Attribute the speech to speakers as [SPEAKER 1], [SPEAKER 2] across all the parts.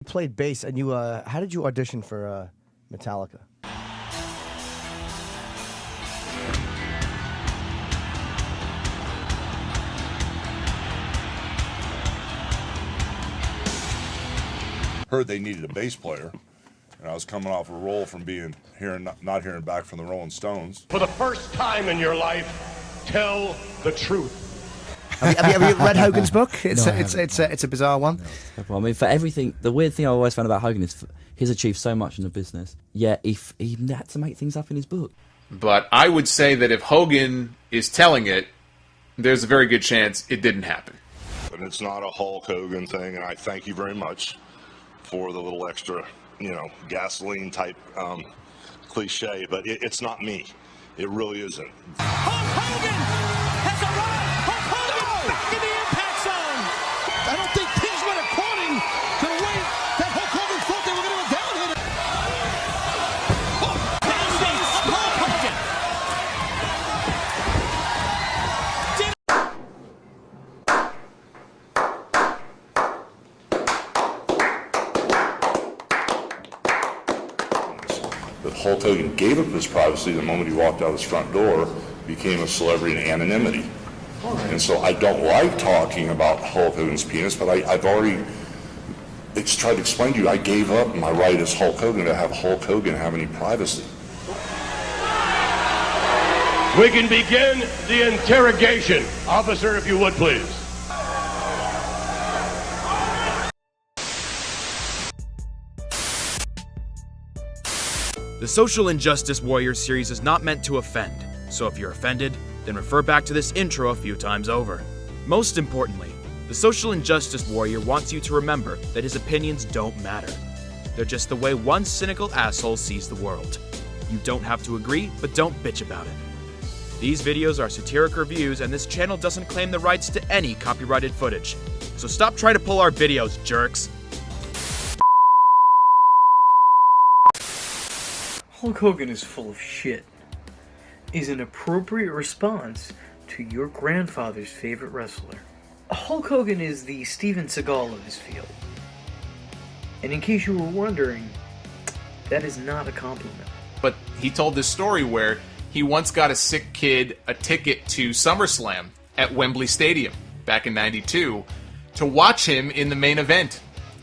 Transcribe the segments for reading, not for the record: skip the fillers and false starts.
[SPEAKER 1] played bass, and you how did you audition for Metallica?
[SPEAKER 2] Heard they needed a bass player, and I was coming off a roll from not hearing back from the Rolling Stones.
[SPEAKER 3] For the first time in your life, tell the truth.
[SPEAKER 1] Have you read Hogan's book? It's
[SPEAKER 4] No,
[SPEAKER 1] it's a bizarre one.
[SPEAKER 4] I mean, for everything, the weird thing I always found about Hogan is he's achieved so much in the business, yet he had to make things up in his book.
[SPEAKER 5] But I would say that if Hogan is telling it, there's a very good chance it didn't happen.
[SPEAKER 2] And it's not a Hulk Hogan thing, and I thank you very much for the little extra, gasoline type cliche, but it's not me. It really isn't.
[SPEAKER 6] Hulk Hogan has arrived! Hulk Hogan back in the impact zone! I don't think things went according to the way that Hulk Hogan thought they were going to go down here. Band-Aids of Hulk Hogan!
[SPEAKER 2] But Hulk Hogan gave up his privacy the moment he walked out his front door, became a celebrity in anonymity. And so I don't like talking about Hulk Hogan's penis, but I've already tried to explain to you, I gave up my right as Hulk Hogan to have Hulk Hogan have any privacy.
[SPEAKER 3] We can begin the interrogation. Officer, if you would, please.
[SPEAKER 7] The Social Injustice Warrior series is not meant to offend, so if you're offended, then refer back to this intro a few times over. Most importantly, the Social Injustice Warrior wants you to remember that his opinions don't matter. They're just the way one cynical asshole sees the world. You don't have to agree, but don't bitch about it. These videos are satiric reviews, and this channel doesn't claim the rights to any copyrighted footage. So stop trying to pull our videos, jerks.
[SPEAKER 8] Hulk Hogan is full of shit is an appropriate response to your grandfather's favorite wrestler. Hulk Hogan is the Steven Seagal of his field. And in case you were wondering, that is not a compliment.
[SPEAKER 5] But he told this story where he once got a sick kid a ticket to SummerSlam at Wembley Stadium back in '92 to watch him in the main event.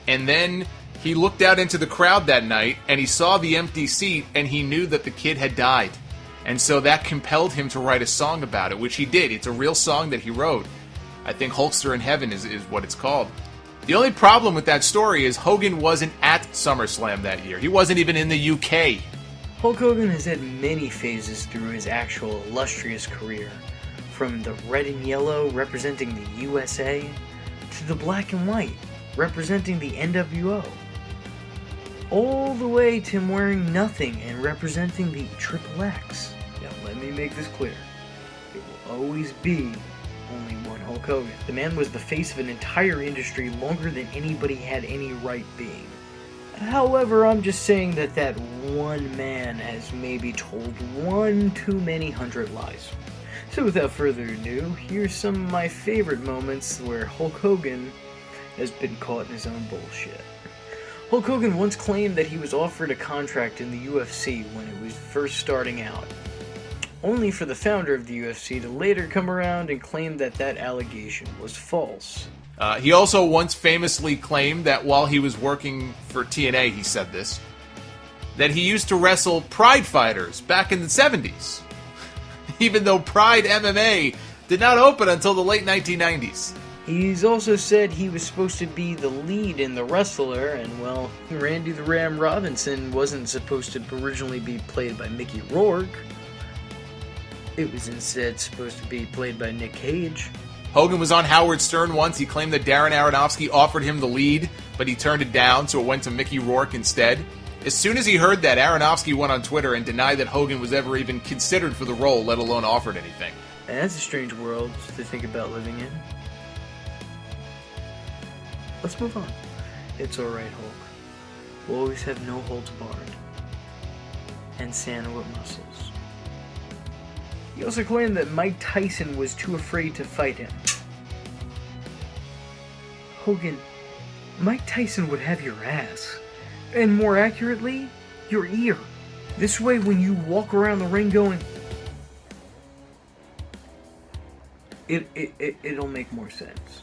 [SPEAKER 5] And then he looked out into the crowd that night and he saw the empty seat and he knew that the kid had died. And so that compelled him to write a song about it, which he did. It's a real song that he wrote. I think Hulkster in Heaven is what it's called. The only problem with that story is Hogan wasn't at SummerSlam that year. He wasn't even in the UK.
[SPEAKER 8] Hulk Hogan has had many phases through his actual illustrious career, from the red and yellow representing the USA to the black and white representing the NWO, all the way to him wearing nothing and representing the Triple X. Now let me make this clear. It will always be only one Hulk Hogan. The man was the face of an entire industry longer than anybody had any right being. However, I'm just saying that that one man has maybe told one too many 100 lies. So without further ado, here's some of my favorite moments where Hulk Hogan has been caught in his own bullshit. Hulk Hogan once claimed that he was offered a contract in the UFC when it was first starting out, only for the founder of the UFC to later come around and claim that that allegation was false.
[SPEAKER 5] He also once famously claimed that while he was working for TNA, he said this, that he used to wrestle Pride fighters back in the 70s, even though Pride MMA did not open until the late 1990s.
[SPEAKER 8] He's also said he was supposed to be the lead in The Wrestler, and well, Randy the Ram Robinson wasn't supposed to originally be played by Mickey Rourke. It was instead supposed to be played by Nick Cage.
[SPEAKER 5] Hogan was on Howard Stern once. He claimed that Darren Aronofsky offered him the lead, but he turned it down, so it went to Mickey Rourke instead. As soon as he heard that, Aronofsky went on Twitter and denied that Hogan was ever even considered for the role, let alone offered anything.
[SPEAKER 8] And that's a strange world to think about living in. Let's move on. It's alright, Hulk. We'll always have no holds barred. And Santa with muscles. He also claimed that Mike Tyson was too afraid to fight him. Hogan, Mike Tyson would have your ass. And more accurately, your ear. This way, when you walk around the ring going, it'll make more sense.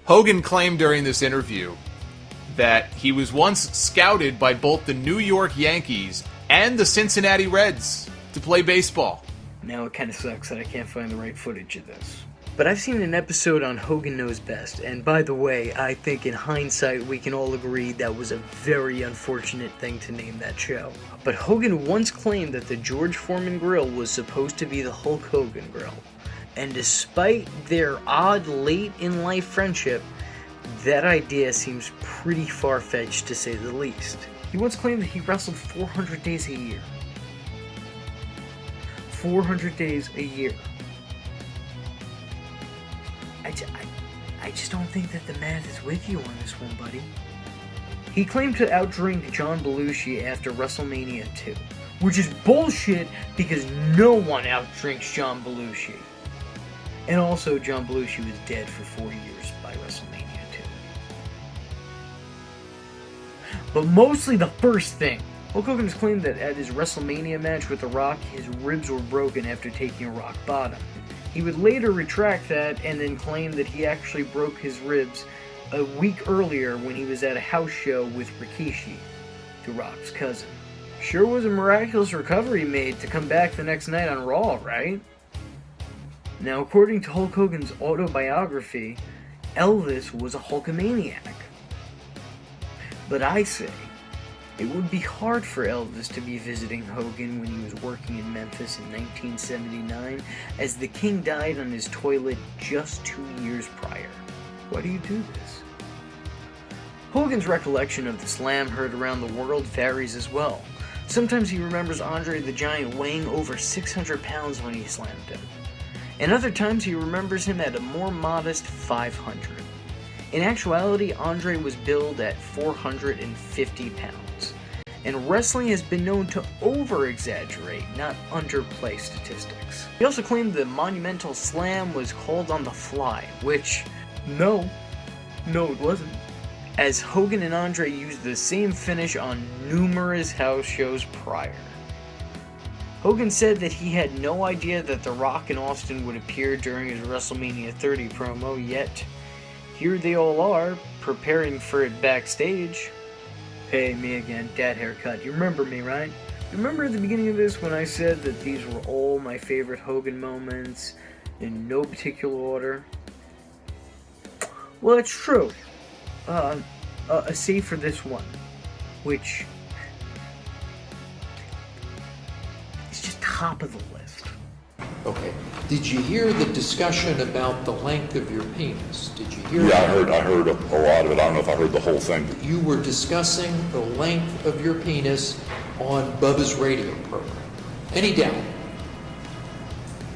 [SPEAKER 5] Hogan claimed during this interview that he was once scouted by both the New York Yankees and the Cincinnati Reds to play baseball.
[SPEAKER 8] Now it kind of sucks that I can't find the right footage of this. But I've seen an episode on Hogan Knows Best, and by the way, I think in hindsight we can all agree that was a very unfortunate thing to name that show. But Hogan once claimed that the George Foreman grill was supposed to be the Hulk Hogan grill. And despite their odd late-in-life friendship, that idea seems pretty far-fetched to say the least. He once claimed that he wrestled 400 days a year. 400 days a year. I just don't think that the math is with you on this one, buddy. He claimed to outdrink John Belushi after WrestleMania 2, which is bullshit because no one outdrinks John Belushi. And also, John Belushi was dead for 4 years by WrestleMania 2. But mostly the first thing. Hulk Hogan has claimed that at his WrestleMania match with The Rock, his ribs were broken after taking a rock bottom. He would later retract that and then claim that he actually broke his ribs a week earlier when he was at a house show with Rikishi, The Rock's cousin. Sure was a miraculous recovery made to come back the next night on Raw, right? Now, according to Hulk Hogan's autobiography, Elvis was a Hulkamaniac. But I say, it would be hard for Elvis to be visiting Hogan when he was working in Memphis in 1979, as the King died on his toilet just 2 years prior. Why do you do this? Hogan's recollection of the slam heard around the world varies as well. Sometimes he remembers Andre the Giant weighing over 600 pounds when he slammed him. And other times he remembers him at a more modest 500. In actuality, Andre was billed at 450 pounds. And wrestling has been known to over-exaggerate, not underplay statistics. He also claimed the monumental slam was called on the fly, which, no, it wasn't. As Hogan and Andre used the same finish on numerous house shows prior. Hogan said that he had no idea that The Rock and Austin would appear during his WrestleMania 30 promo, yet here they all are, preparing for it backstage. Hey, me again, dad haircut. You remember me, right? You remember at the beginning of this when I said that these were all my favorite Hogan moments in no particular order? Well, it's true. Save for this one, which is just top of the list.
[SPEAKER 9] Okay. Did you hear the discussion about the length of your penis? Did you hear
[SPEAKER 2] Yeah,
[SPEAKER 9] that?
[SPEAKER 2] I heard a lot of it. I don't know if I heard the whole thing.
[SPEAKER 9] You were discussing the length of your penis on Bubba's radio program. Any doubt?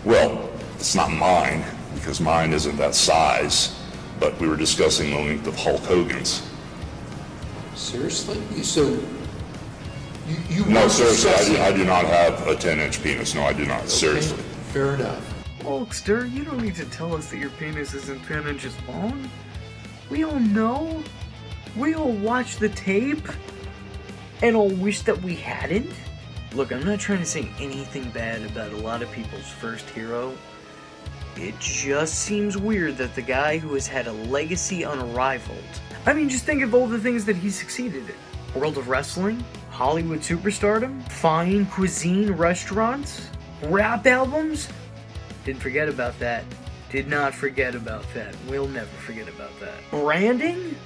[SPEAKER 2] Well, it's not mine, because mine isn't that size, but we were discussing the length of Hulk Hogan's.
[SPEAKER 9] Seriously? So, you
[SPEAKER 2] No,
[SPEAKER 9] were
[SPEAKER 2] seriously,
[SPEAKER 9] discussing...
[SPEAKER 2] I do not have a 10-inch penis. No, I do not.
[SPEAKER 9] Okay,
[SPEAKER 2] Seriously.
[SPEAKER 9] fair enough.
[SPEAKER 8] Hulkster, you don't need to tell us that your penis isn't 10 inches long. We all know. We all watch the tape. And all wish that we hadn't. Look, I'm not trying to say anything bad about a lot of people's first hero. It just seems weird that the guy who has had a legacy unrivaled. I mean, just think of all the things that he succeeded in. World of wrestling, Hollywood superstardom, fine cuisine restaurants, rap albums. Didn't forget about that. Did not forget about that. We'll never forget about that. Branding?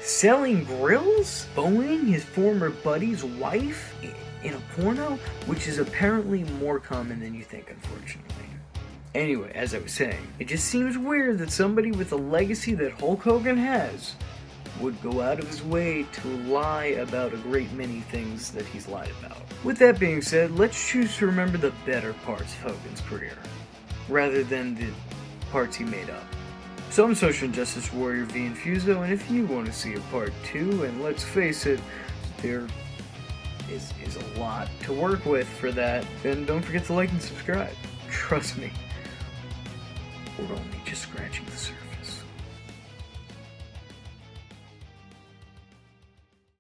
[SPEAKER 8] Selling grills? Boning his former buddy's wife in a porno? Which is apparently more common than you think, unfortunately. Anyway, as I was saying, it just seems weird that somebody with a legacy that Hulk Hogan has would go out of his way to lie about a great many things that he's lied about. With that being said, let's choose to remember the better parts of Hogan's career, rather than the parts he made up. So I'm Social Justice Warrior V Infuso, and if you want to see a part 2, and let's face it, there is a lot to work with for that, then don't forget to like and subscribe. Trust me, we're only just scratching the surface.